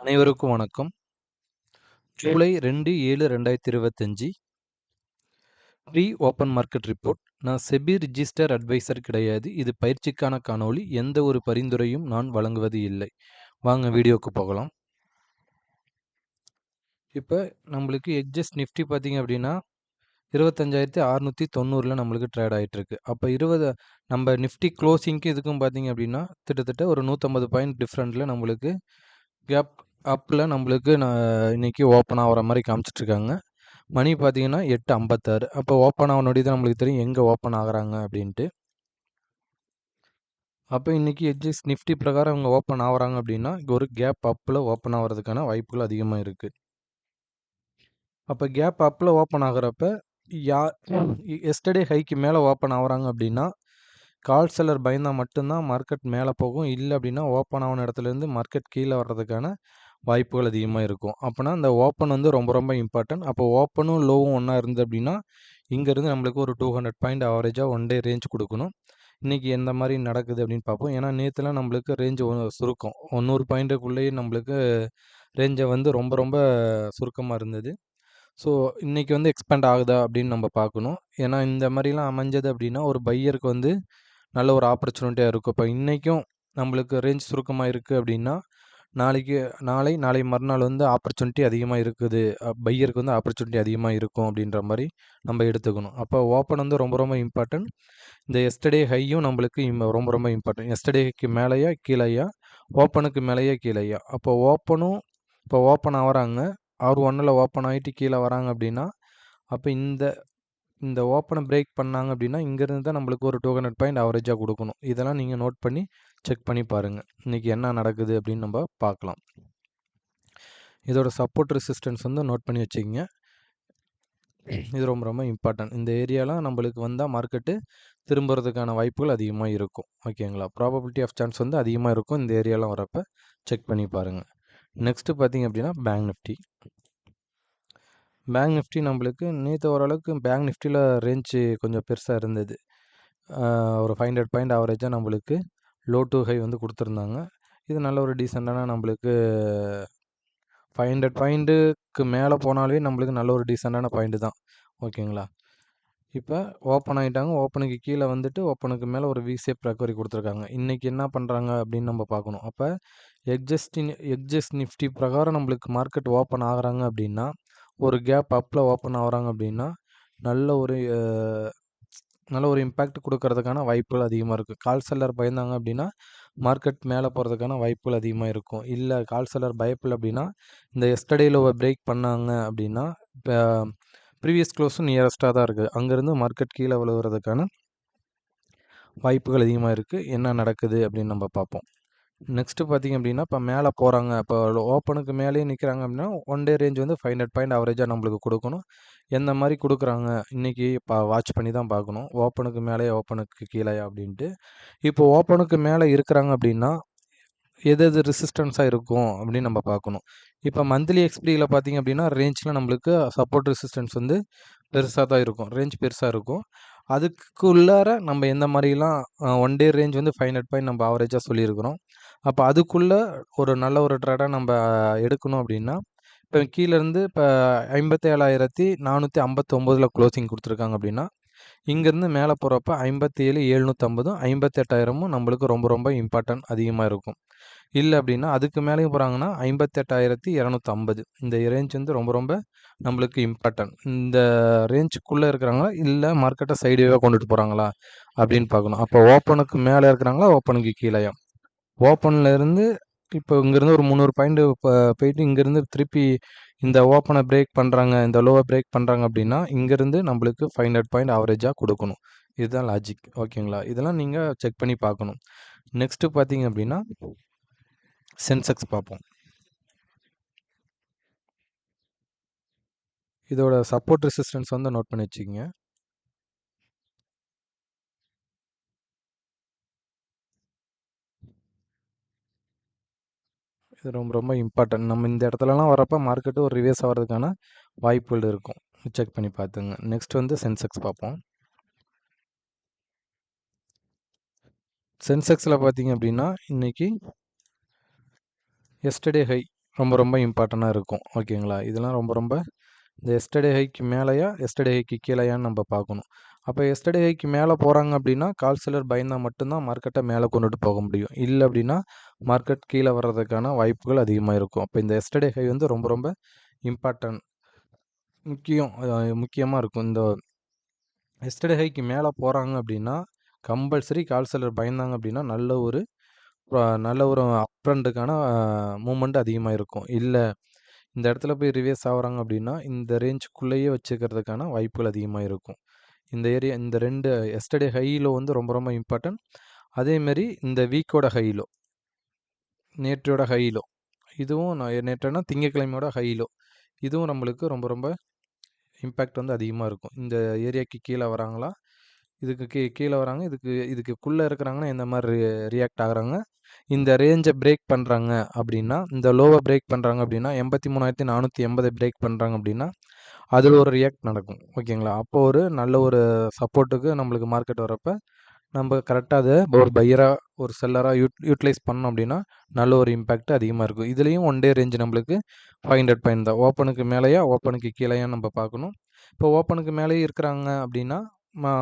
அனைவருக்கும் வணக்கம். July 2/7/2025 pre open market report. நான் செபி ரிஜிஸ்டர் அட்வைசர் கிடையாது. இது பயிற்சிக்கான காணொளி. எந்த ஒரு பரிந்துரையும் நான் வழங்குவது இல்லை. வாங்க வீடியோக்கு போகலாம். இப்போ நம்மளுக்கு எக்ஜஸ் நிஃப்டி பார்த்தீங்க அப்படின்னா 25,690 நம்மளுக்கு ட்ரேட் ஆகிட்டு இருக்கு. அப்போ நம்ம நிஃப்டி க்ளோசிங்க்கு இதுக்கும் பார்த்தீங்க அப்படின்னா கிட்டத்தட்ட ஒரு 150 பாயிண்ட் டிஃப்ரெண்ட்டில் நம்மளுக்கு கேப் அப்பில் நம்மளுக்கு இன்னைக்கு ஓப்பன் ஆகிற மாதிரி காமிச்சிட்ருக்காங்க. மணி பார்த்தீங்கன்னா 8:56. அப்போ ஓப்பன் ஆகனோடி தான் நம்மளுக்கு தெரியும் எங்கே ஓப்பன் ஆகுறாங்க அப்படின்ட்டு. அப்போ இன்றைக்கி எட்ஜஸ் நிஃப்டி பிரகாரம் அவங்க ஓப்பன் ஆகுறாங்க அப்படின்னா ஒரு கேப் அப்பில் ஓப்பன் ஆகிறதுக்கான வாய்ப்புகள் அதிகமாக இருக்குது. அப்போ கேப் அப்பில் ஓப்பன் ஆகிறப்ப எஸ்டர்டே ஹைக்கு மேலே ஓப்பன் ஆகுறாங்க அப்படின்னா கால் செல்லர் பயந்தால் மட்டும்தான் மார்க்கெட் மேலே போகும். இல்லை அப்படின்னா ஓப்பன் ஆகின இடத்துலேருந்து மார்க்கெட் கீழே வர்றதுக்கான வாய்ப்புகள் அதிகமாக இருக்கும். அப்போனா இந்த ஓப்பன் வந்து ரொம்ப ரொம்ப இம்பார்ட்டன்ட். அப்போ ஓப்பனும் லோவும் ஒன்றா இருந்தது அப்படின்னா இங்கேருந்து நம்மளுக்கு ஒரு 200 பாயிண்ட் ஆவரேஜாக ஒன் டே ரேஞ்ச் கொடுக்கணும். இன்றைக்கி எந்த மாதிரி நடக்குது அப்படின்னு பார்ப்போம். ஏன்னா நேற்றுலாம் நம்மளுக்கு ரேஞ்சு சுருக்கம் 100 பாயிண்ட்டுக்குள்ளேயே நம்மளுக்கு ரேஞ்சை வந்து ரொம்ப ரொம்ப சுருக்கமாக இருந்தது. ஸோ இன்றைக்கி வந்து எக்ஸ்பேண்ட் ஆகுதா அப்படின்னு நம்ம பார்க்கணும். ஏன்னா இந்த மாதிரிலாம் அமைஞ்சது அப்படின்னா ஒரு பையருக்கு வந்து நல்ல ஒரு ஆப்பர்ச்சுனிட்டியாக இருக்கும். இப்போ இன்றைக்கும் நம்மளுக்கு ரேஞ்ச் சுருக்கமாக இருக்குது அப்படின்னா நாளை மறுநாள் வந்து ஆப்பர்ச்சுனிட்டி அதிகமாக இருக்குது. பையருக்கு வந்து ஆப்பர்ச்சுனிட்டி அதிகமாக இருக்கும் அப்படின்ற மாதிரி நம்ம எடுத்துக்கணும். அப்போ ஓப்பன் வந்து ரொம்ப ரொம்ப இம்பார்ட்டன்ட். இந்த எஸ்டர்டே ஹையும் நம்மளுக்கு ரொம்ப ரொம்ப இம்பார்ட்டன்ட். எஸ்டர்டேக்கு மேலேயா கீழேயா, ஓப்பனுக்கு மேலேயா கீழேயா. அப்போ இப்போ ஓப்பன் ஆகிறாங்க R1ல் ஓப்பன் ஆகிட்டு கீழே வராங்க அப்படின்னா அப்போ இந்த ஓப்பனை பிரேக் பண்ணாங்க அப்படின்னா இங்கேருந்து தான் நம்மளுக்கு ஒரு 200 பாயிண்ட் ஆவரேஜாக கொடுக்கணும். இதெல்லாம் நீங்கள் நோட் பண்ணி செக் பண்ணி பாருங்கள். இன்றைக்கி என்ன நடக்குது அப்படின்னு நம்ம பார்க்கலாம். இதோட சப்போர்ட் ரெசிஸ்டன்ஸ் வந்து நோட் பண்ணி வச்சுக்கிங்க. இது ரொம்ப ரொம்ப இம்பார்ட்டன்ட். இந்த ஏரியாலாம் நம்மளுக்கு வந்தால் மார்க்கெட்டு திரும்புறதுக்கான வாய்ப்புகள் அதிகமாக இருக்கும். ஓகேங்களா? ப்ராபபிலிட்டி ஆஃப் சான்ஸ் வந்து அதிகமாக இருக்கும். இந்த ஏரியாலாம் வரப்போ செக் பண்ணி பாருங்கள். நெக்ஸ்ட்டு பார்த்தீங்க அப்படின்னா பேங்க் நிஃப்டி நம்மளுக்கு நேற்று ஓரளவுக்கு பேங்க் நிஃப்டியில் ரேஞ்சு கொஞ்சம் பெருசாக இருந்தது. ஒரு 500 பாயிண்ட் ஆவரேஜாக நம்மளுக்கு லோ டு ஹை வந்து கொடுத்துருந்தாங்க. இது நல்ல ஒரு டீசெண்டான நம்மளுக்கு 500 பாயிண்ட்டுக்கு மேலே போனாலே நம்மளுக்கு நல்ல ஒரு டீசெண்டான பாயிண்ட்டு தான். ஓகேங்களா? இப்போ ஓப்பன் ஆகிட்டாங்க. ஓப்பனுக்கு கீழே வந்துட்டு ஓப்பனுக்கு மேலே ஒரு வி-ஷேப் ரெக்கவரி கொடுத்துருக்காங்க. இன்றைக்கி என்ன பண்ணுறாங்க அப்படின்னு நம்ம பார்க்கணும். அப்போ எக்ஜஸ் நிஃப்டி பிரகாரம் நம்மளுக்கு மார்க்கெட் ஓப்பன் ஆகுறாங்க அப்படின்னா ஒரு கேப் அப்பில் ஓப்பன் ஆகுறாங்க அப்படின்னா நல்ல ஒரு இம்பேக்ட் கொடுக்கறதுக்கான வாய்ப்புகள் அதிகமாக இருக்குது. கால் செல்லர் பயந்தாங்க அப்படின்னா மார்க்கெட் மேலே போகிறதுக்கான வாய்ப்புகள் அதிகமாக இருக்கும். இல்லை கால் செல்லர் பயப்பில்லை அப்படின்னா இந்த எஸ்டர்டேயில் பிரேக் பண்ணாங்க அப்படின்னா இப்போ ப்ரீவியஸ் க்ளோஸும் நியரஸ்ட்டாக தான் இருக்குது. அங்கேருந்து மார்க்கெட் கீழே விழுகிறதுக்கான வாய்ப்புகள் அதிகமாக இருக்குது. என்ன நடக்குது அப்படின்னு நம்ம பார்ப்போம். நெக்ஸ்ட்டு பார்த்திங்க அப்படின்னா இப்போ மேலே போகிறாங்க. இப்போ ஓப்பனுக்கு மேலேயே நிற்கிறாங்க அப்படின்னா ஒன் டே ரேஞ்ச் வந்து 500 பாயிண்ட் ஆவரேஜாக நம்மளுக்கு கொடுக்கணும். எந்த மாதிரி கொடுக்குறாங்க இன்றைக்கி வாட்ச் பண்ணி தான் பார்க்கணும். ஓப்பனுக்கு மேலே ஓப்பனுக்கு கீழே அப்படின்ட்டு. இப்போ ஓப்பனுக்கு மேலே இருக்கிறாங்க அப்படின்னா எது ரெசிஸ்டன்ஸாக இருக்கும் அப்படின்னு நம்ம பார்க்கணும். இப்போ மந்த்லி எக்ஸ்பிரியில் பார்த்திங்க அப்படின்னா ரேஞ்சில் நம்மளுக்கு சப்போர்ட் ரெசிஸ்டன்ஸ் வந்து பெருசாக தான் இருக்கும். ரேஞ்ச் பெருசாக இருக்கும். அதுக்குள்ளார நம்ம எந்த மாதிரிலாம் ஒன் டே ரேஞ்ச் வந்து 500 பாயிண்ட் நம்ம ஆவரேஜாக சொல்லியிருக்கிறோம். அப்போ அதுக்குள்ளே ஒரு நல்ல ஒரு ட்ரேடாக நம்ம எடுக்கணும் அப்படின்னா இப்போ கீழேருந்து இப்போ 57,459 க்ளோசிங் கொடுத்துருக்காங்க அப்படின்னா இங்கேருந்து மேலே போகிறப்ப 57,750 58,000 நம்மளுக்கு ரொம்ப ரொம்ப இம்பார்ட்டன்ட் அதிகமாக இருக்கும். இல்லை அப்படின்னா அதுக்கு மேலேயும் போகிறாங்கன்னா 58,250 இந்த ரேஞ்ச் வந்து ரொம்ப ரொம்ப நம்மளுக்கு இம்பார்ட்டன்ட். இந்த ரேஞ்சுக்குள்ளே இருக்கிறாங்களா இல்லை மார்க்கெட்டை சைடுவே கொண்டுட்டு போகிறாங்களா அப்படின்னு பார்க்கணும். அப்போ ஓப்பனுக்கு மேலே இருக்கிறாங்களா ஓப்பனுக்கு கீழேயா. ஓப்பனில் இருந்து இப்போ இங்கேருந்து ஒரு 300 பாயிண்ட் போயிட்டு இங்கேருந்து திருப்பி இந்த ஓப்பனை பிரேக் பண்ணுறாங்க, இந்த லோவை பிரேக் பண்ணுறாங்க அப்படின்னா இங்கேருந்து நம்மளுக்கு 500 பாயிண்ட் ஆவரேஜாக கொடுக்கணும். இதுதான் லாஜிக். ஓகேங்களா? இதெல்லாம் நீங்கள் செக் பண்ணி பார்க்கணும். நெக்ஸ்ட்டு பார்த்தீங்க அப்படின்னா சென்செக்ஸ் பார்ப்போம். இதோட சப்போர்ட் ரெசிஸ்டன்ஸ் வந்து நோட் பண்ணி வச்சுக்கோங்க. இது ரொம்ப ரொம்ப இம்பார்ட்டன்ட். நம்ம இந்த இடத்துலலாம் வரப்போ மார்க்கெட்டு ஒரு ரிவர்ஸ் ஆகிறதுக்கான வாய்ப்புகள் இருக்கும். செக் பண்ணி பார்த்துங்க. நெக்ஸ்ட் வந்து சென்செக்ஸ் பார்ப்போம். சென்செக்ஸில் பார்த்தீங்க அப்படின்னா இன்றைக்கி எஸ்டர்டே ஹை ரொம்ப ரொம்ப இம்பார்ட்டண்ட்டாக இருக்கும். ஓகேங்களா? இதெல்லாம் ரொம்ப ரொம்ப இந்த எஸ்டர்டே ஹைக்கு மேலேயா, எஸ்டர்டே ஹைக்கு கீழேயான்னு நம்ம பார்க்கணும். அப்போ எஸ்டர்டே ஹைக்கு மேலே போகிறாங்க அப்படின்னா, கால் செல்லர் பயந்தா மட்டும் தான் மார்க்கெட்டை மேலே கொண்டுட்டு போக முடியும். இல்ல அப்படின்னா, மார்க்கெட் கீழே வர்றதுக்கான வாய்ப்புகள் அதிகமா இருக்கும். அப்போ இந்த எஸ்டர்டே ஹை வந்து ரொம்ப ரொம்ப இம்பார்ட்டன்ட் முக்கியமா இருக்கும். இந்த எஸ்டர்டே ஹைக்கு மேலே போகிறாங்க அப்படின்னா, கம்பல்சரி கால் செல்லர் பயந்தாங்க அப்படின்னா, நல்ல ஒரு அப் ட்ரெண்டுக்கான மூவ்மெண்ட் அதிகமா இருக்கும். இல்ல இந்த இடத்துல போய் ரிவர்ஸ் ஆகுறாங்க அப்படின்னா, இந்த ரேஞ்சுக்குள்ளேயே வச்சுக்கிறதுக்கான வாய்ப்புகள் அதிகமா இருக்கும். இந்த 2 எஸ்டர்டே ஹை லோ வந்து ரொம்ப ரொம்ப இம்பார்ட்டன்ட். அதேமாரி இந்த வீக்கோட ஹை லோ, நேற்றோட ஹை லோ, இதுவும் நேற்றுனா திங்கட்கிழமையோட ஹை லோ, இதுவும் நம்மளுக்கு ரொம்ப ரொம்ப இம்பேக்ட் வந்து அதிகமாக இருக்கும். இந்த ஏரியாக்கு கீழே வராங்களா, இதுக்கு கீழே வராங்க, இதுக்குள்ளே இருக்கிறாங்கன்னா எந்த மாதிரி ரியாக்ட் ஆகுறாங்க, இந்த ரேஞ்சை பிரேக் பண்ணுறாங்க அப்படின்னா, இந்த லோவை பிரேக் பண்ணுறாங்க அப்படின்னா 83,480 பிரேக் பண்ணுறாங்க அப்படின்னா, அதில் ஒரு ரியாக்ட் நடக்கும். ஓகேங்களா? அப்போ ஒரு நல்ல ஒரு சப்போர்ட்டுக்கு நம்மளுக்கு மார்க்கெட் வரப்போ நம்ம கரெக்டாக அதை ஒரு பையராக ஒரு செல்லராக யூட்டிலைஸ் பண்ணோம் அப்படின்னா நல்ல ஒரு இம்பேக்ட் அதிகமாக இருக்கும். இதுலேயும் ஒன் டே ரேஞ்ச் நம்மளுக்கு 500 பாயிண்ட் தான். ஓப்பனுக்கு மேலேயா ஓப்பனுக்கு கீழேயா நம்ம பார்க்கணும். இப்போ ஓப்பனுக்கு மேலேயே இருக்கிறாங்க அப்படின்னா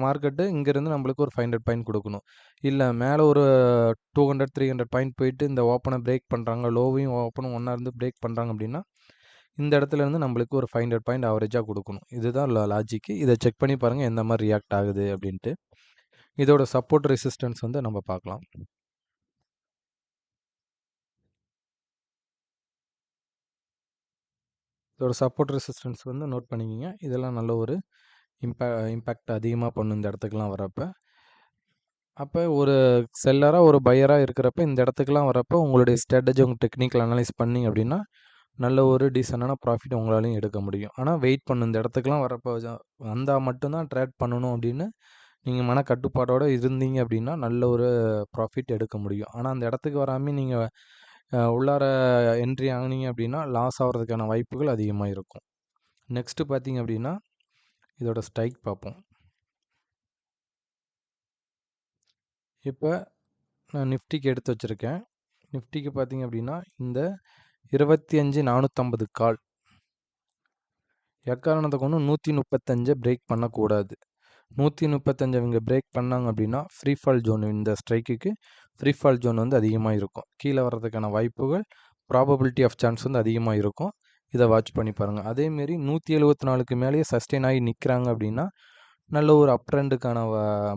மார்க்கெட்டு இங்கேருந்து நம்மளுக்கு ஒரு 500 பாயிண்ட் கொடுக்கணும். இல்லை மேலே ஒரு 200 300 பாயிண்ட் போயிட்டு இந்த ஓப்பனை பிரேக் பண்ணுறாங்க, லோவையும் ஓப்பனும் ஒன்றா இருந்து பிரேக் பண்ணுறாங்க அப்படின்னா இந்த இடத்துல இருந்து நம்மளுக்கு ஒரு 500 பாயிண்ட் ஆவரேஜாக கொடுக்கணும். இதுதான் லாஜிக்கு. இதை செக் பண்ணி பாருங்கள் எந்த மாதிரி ரியாக்ட் ஆகுது அப்படின்ட்டு. இதோட சப்போர்ட் ரெசிஸ்டன்ஸ் வந்து நம்ம பார்க்கலாம். இதோட சப்போர்ட் ரெசிஸ்டன்ஸ் வந்து நோட் பண்ணிக்கிங்க. இதெல்லாம் நல்ல ஒரு இம்பேக்ட் அதிகமாக பண்ணும் இந்த இடத்துக்குலாம் வரப்போ. அப்போ ஒரு செல்லராக ஒரு பையராக இருக்கிறப்ப இந்த இடத்துக்குலாம் வரப்போ உங்களுடைய ஸ்ட்ராட்டஜி உங்கள் டெக்னிக்கல் அனலைஸ் பண்ணிங்க அப்படின்னா நல்ல ஒரு டீசெண்டான ப்ராஃபிட் உங்களாலையும் எடுக்க முடியும். ஆனால் வெயிட் பண்ணும் இந்த இடத்துக்குலாம் வரப்போ வந்தால் மட்டும்தான் ட்ரேட் பண்ணணும் அப்படின்னு நீங்கள் மனக்கட்டுப்பாடோடு இருந்தீங்க அப்படின்னா நல்ல ஒரு ப்ராஃபிட் எடுக்க முடியும். ஆனால் அந்த இடத்துக்கு வராமல் நீங்கள் உள்ளார என்ட்ரி ஆனீங்க அப்படின்னா லாஸ் ஆகிறதுக்கான வாய்ப்புகள் அதிகமாக இருக்கும். நெக்ஸ்ட்டு பார்த்தீங்க அப்படின்னா இதோட ஸ்ட்ரைக் பார்ப்போம். இப்போ நான் நிஃப்டிக்கு எடுத்து வச்சுருக்கேன். நிஃப்டிக்கு பார்த்தீங்க அப்படின்னா இந்த 25,450 கால் எக்காரணத்தை கொண்டு 135 பிரேக் பண்ணக்கூடாது. 135 இவங்க பிரேக் பண்ணாங்க அப்படின்னா ஃப்ரீ ஃபால் ஜோன், இந்த ஸ்ட்ரைக்குக்கு ஃப்ரீ ஃபால் ஜோன் வந்து அதிகமாக இருக்கும். கீழே வர்றதுக்கான வாய்ப்புகள் ப்ராபபிலிட்டி ஆஃப் சான்ஸ் வந்து அதிகமாக இருக்கும். இதை வாட்ச் பண்ணி பாருங்கள். அதேமாரி 174க்கு மேலேயே சஸ்டெயின் ஆகி நிற்கிறாங்க அப்படின்னா நல்ல ஒரு அப் ட்ரெண்டுக்கான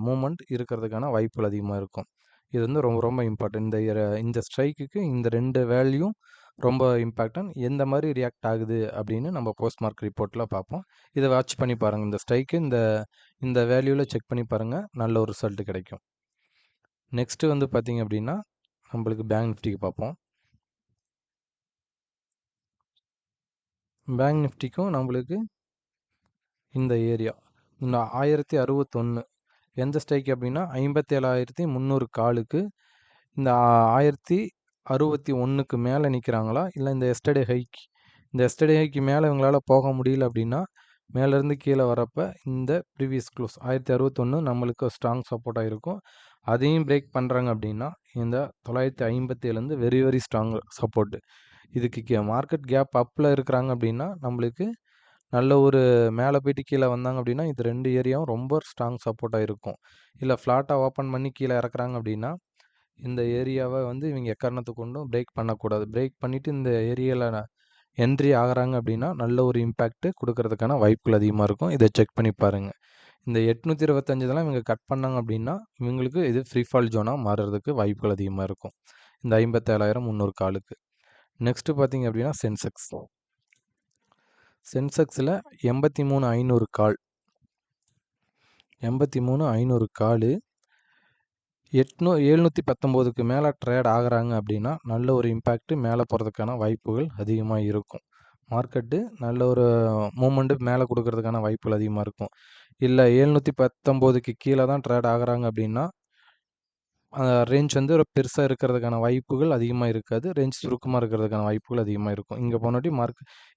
மூமெண்ட் இருக்கிறதுக்கான வாய்ப்புகள் அதிகமாக இருக்கும். இது வந்து ரொம்ப ரொம்ப இம்பார்ட்டன்ட். இந்த ஸ்ட்ரைக்குக்கு இந்த 2 வேல்யூம் ரொம்ப இம்பார்ட்டன்ட். எந்த மாதிரி ரியாக்ட் ஆகுது அப்படின்னு நம்ம போஸ்ட் மார்க் ரிப்போர்ட்டில் பார்ப்போம். இதை வாட்ச் பண்ணி பாருங்கள். இந்த ஸ்ட்ரைக்கு இந்த வேல்யூவில் செக் பண்ணி பாருங்கள், நல்ல ஒரு ரிசல்ட் கிடைக்கும். நெக்ஸ்ட்டு வந்து பார்த்திங்க அப்படின்னா நம்மளுக்கு பேங்க் நிஃப்டிக்கு பார்ப்போம். பேங்க் நிஃப்டிக்கும் நம்மளுக்கு இந்த ஏரியா இந்த 1061 எந்த ஸ்ட்ரைக் அப்படின்னா 57,300 காலுக்கு இந்த 1061க்கு மேலே நிற்கிறாங்களா, இல்லை இந்த எஸ்டர்டே ஹைக்கு மேலே இவங்களால் போக முடியல அப்படின்னா மேலேருந்து கீழே வரப்போ இந்த ப்ரீவியஸ் க்ளோஸ் 1061 நம்மளுக்கு ஸ்ட்ராங் சப்போர்ட்டாக இருக்கும். அதையும் பிரேக் பண்ணுறாங்க அப்படின்னா இந்த 957 வெரி வெரி ஸ்ட்ராங் சப்போர்ட்டு. இதுக்கு மார்க்கெட் கேப் அப்பில் இருக்கிறாங்க அப்படின்னா நம்மளுக்கு நல்ல ஒரு மேலே போயிட்டு கீழே வந்தாங்க அப்படின்னா இது 2 ஏரியாவும் ரொம்ப ஸ்ட்ராங் சப்போர்ட்டாக இருக்கும். இல்லை ஃப்ளாட்டாக ஓப்பன் பண்ணி கீழே இறக்குறாங்க அப்படின்னா இந்த ஏரியாவை வந்து இவங்க எக்காரணத்தை கொண்டும் பிரேக் பண்ணக்கூடாது. பிரேக் பண்ணிவிட்டு இந்த ஏரியாவில் என்ட்ரி ஆகிறாங்க அப்படின்னா நல்ல ஒரு இம்பேக்ட் கொடுக்கறதுக்கான வாய்ப்புகள் அதிகமாக இருக்கும். இதை செக் பண்ணி பாருங்கள். இந்த 825 இதெல்லாம் இவங்க கட் பண்ணாங்க அப்படின்னா இவங்களுக்கு இது ஃப்ரீ ஃபால் ஜோனாக மாறுறதுக்கு வாய்ப்புகள் அதிகமாக இருக்கும். இந்த 57,300 காலுக்கு. நெக்ஸ்ட்டு பார்த்தீங்க அப்படின்னா சென்செக்ஸில் 83,500 கால் 83,500 காலு 719க்கு மேலே ட்ரேட் ஆகுறாங்க அப்படின்னா நல்ல ஒரு இம்பேக்ட்டு மேலே போகிறதுக்கான வாய்ப்புகள் அதிகமாக இருக்கும். மார்க்கெட்டு நல்ல ஒரு மூமெண்ட்டு மேலே கொடுக்கறதுக்கான வாய்ப்புகள் அதிகமாக இருக்கும். இல்லை 719க்கு கீழே தான் ட்ரேட் ஆகுறாங்க அப்படின்னா ரேஞ்ச் வந்து ஒரு பெருசாக இருக்கிறதுக்கான வாய்ப்புகள் அதிகமாக இருக்காது. ரேஞ்ச் சுருக்கமாக இருக்கிறதுக்கான வாய்ப்புகள் அதிகமாக இருக்கும். இங்கே போனாட்டி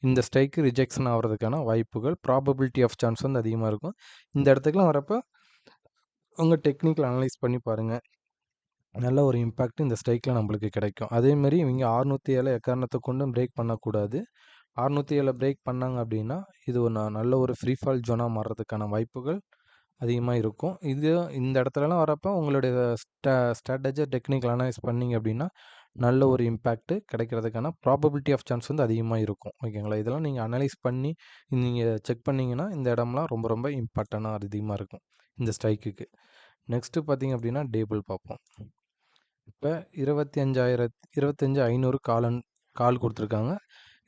இந்த ஸ்ட்ரைக்கு ரிஜெக்ஷன் ஆகிறதுக்கான வாய்ப்புகள் ப்ராபபிலிட்டி ஆஃப் சான்ஸ் வந்து அதிகமாக இருக்கும். இந்த இடத்துக்குலாம் வரப்போ உங்கள் டெக்னிக்கல் அனலைஸ் பண்ணி பாருங்கள். நல்ல ஒரு இம்பேக்ட் இந்த ஸ்ட்ரைக்கில் நம்மளுக்கு கிடைக்கும். அதேமாரி இவங்க 607 எக்காரணத்தை கொண்டும் பிரேக் பண்ணக்கூடாது. 607 பிரேக் பண்ணாங்க அப்படின்னா இது ஒரு நல்ல ஒரு ஃப்ரீ ஃபால் ஜோனாக மாறுறதுக்கான வாய்ப்புகள் அதிகமாக இருக்கும். இது இந்த இடத்துலலாம் வரப்போ உங்களுடைய ஸ்ட்ராட்டஜி டெக்னிக்கல் அனலைஸ் பண்ணிங்க அப்படின்னா நல்ல ஒரு இம்பேக்ட் கிடைக்கிறதுக்கான ப்ராபபிலிட்டி ஆஃப் சான்ஸ் வந்து அதிகமாக இருக்கும். ஓகேங்களா? இதெல்லாம் நீங்கள் அனலைஸ் பண்ணி நீங்கள் செக் பண்ணிங்கன்னா இந்த இடம்லாம் ரொம்ப ரொம்ப இம்பார்ட்டண்டாக அதிகமாக இருக்கும் இந்த ஸ்ட்ரைக்குக்கு. நெக்ஸ்ட்டு பார்த்தீங்க அப்படின்னா டேபிள் பார்ப்போம். இப்போ 25,500 கால் கொடுத்துருக்காங்க.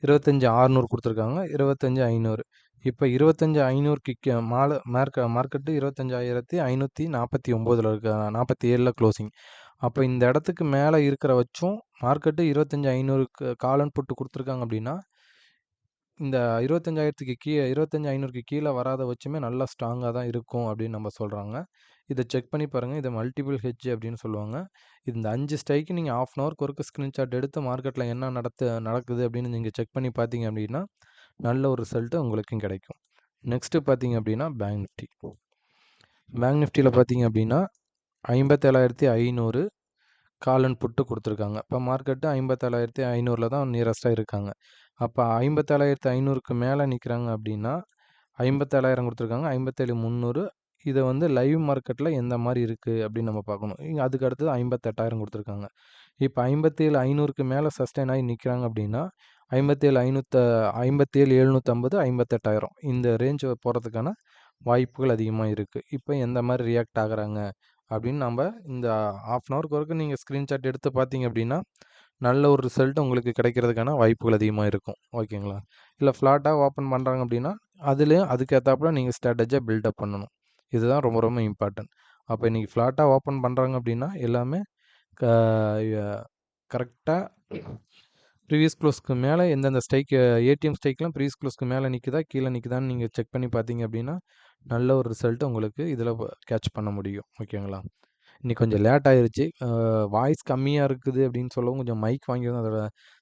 25,600 கொடுத்துருக்காங்க. 25,500 இப்போ 25,500க்கு மார்க்கெட்டு 25,549ல் இருக்க 47ல் க்ளோசிங். அப்போ இந்த இடத்துக்கு மேலே இருக்கிற வச்சும் மார்க்கெட்டு 25,500க்கு கால் அண்ட் புட் கொடுத்துருக்காங்க அப்படின்னா இந்த 25,500க்கு கீழே வராத வச்சுமே நல்லா ஸ்ட்ராங்காக தான் இருக்கும் அப்படின்னு நம்ம சொல்கிறாங்க. இதை செக் பண்ணி பாருங்கள். இதை மல்டிபிள் ஹெட்ஜ் அப்படின்னு சொல்லுவாங்க. இந்த 5 ஸ்ட்ரைக்கு நீங்கள் ½ அன் ஹவருக்கு ஒருக்க ஸ்க்ரீன்ஷாட் எடுத்து மார்க்கெட்டில் என்ன நடக்குது அப்படின்னு நீங்கள் செக் பண்ணி பார்த்தீங்க அப்படின்னா நல்ல ஒரு ரிசல்ட்டு உங்களுக்கும் கிடைக்கும். நெக்ஸ்ட்டு பார்த்தீங்க அப்படின்னா பேங்க் நிஃப்டி. பேங்க் நிஃப்டியில் பார்த்தீங்க அப்படின்னா 57,500 கால் அண்ட் புட்டு கொடுத்துருக்காங்க. இப்போ மார்க்கெட்டு 57,500ல் தான் நியரஸ்ட்டாக இருக்காங்க. அப்போ 57,500க்கு மேலே நிற்கிறாங்க அப்படின்னா 57,000 கொடுத்துருக்காங்க. 57,300 இதை வந்து லைவ் மார்க்கெட்டில் எந்த மாதிரி இருக்குது அப்படின்னு நம்ம பார்க்கணும். இங்கே அதுக்கு அடுத்தது 58,000 கொடுத்துருக்காங்க. இப்போ 57,500க்கு மேலே சஸ்டெயின் ஆகி நிற்கிறாங்க அப்படின்னா 57,750 58,000 இந்த ரேஞ்ச் போகிறதுக்கான வாய்ப்புகள் அதிகமாக இருக்குது. இப்போ எந்த மாதிரி ரியாக்ட் ஆகுறாங்க அப்படின்னு நம்ம இந்த ½ அன் ஹவருக்கு வரைக்கும் நீங்கள் ஸ்க்ரீன்ஷாட் எடுத்து பார்த்தீங்க அப்படின்னா நல்ல ஒரு ரிசல்ட் உங்களுக்கு கிடைக்கிறதுக்கான வாய்ப்புகள் அதிகமாக இருக்கும். ஓகேங்களா? இல்லை ஃப்ளாட்டாக ஓப்பன் பண்ணுறாங்க அப்படின்னா அதுலேயும் அதுக்கேற்றாப்புல நீங்கள் ஸ்ட்ராட்டஜியாக பில்டப் பண்ணணும். இதுதான் ரொம்ப ரொம்ப இம்பார்ட்டன்ட். அப்போ இன்றைக்கி ஃப்ளாட்டாக ஓப்பன் பண்ணுறாங்க அப்படின்னா எல்லாமே கரெக்டாக ப்ரீவியஸ் க்ளோஸ்க்கு மேலே எந்தெந்த ஸ்ட்ரைக் ஏடிஎம் ஸ்ட்ரைக்லாம் ப்ரீவியஸ் க்ளோஸ்க்கு மேலே நிற்குதா கீழே நிற்குதான்னு நீங்கள் செக் பண்ணி பார்த்தீங்க அப்படின்னா நல்ல ஒரு ரிசல்ட் உங்களுக்கு இதில் கேட்ச் பண்ண முடியும். ஓகேங்களா? இன்றைக்கி கொஞ்சம் லேட் ஆயிருச்சு. வாய்ஸ் கம்மியாக இருக்குது அப்படின்னு சொல்லவும் கொஞ்சம் மைக் வாங்கி வந்து அதோட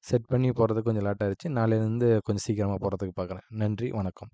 செட் பண்ணி போகிறதுக்கு கொஞ்சம் லேட் ஆயிருச்சு. நாளையிலேருந்து கொஞ்சம் சீக்கிரமாக போகிறதுக்கு பார்க்குறேன். நன்றி, வணக்கம்.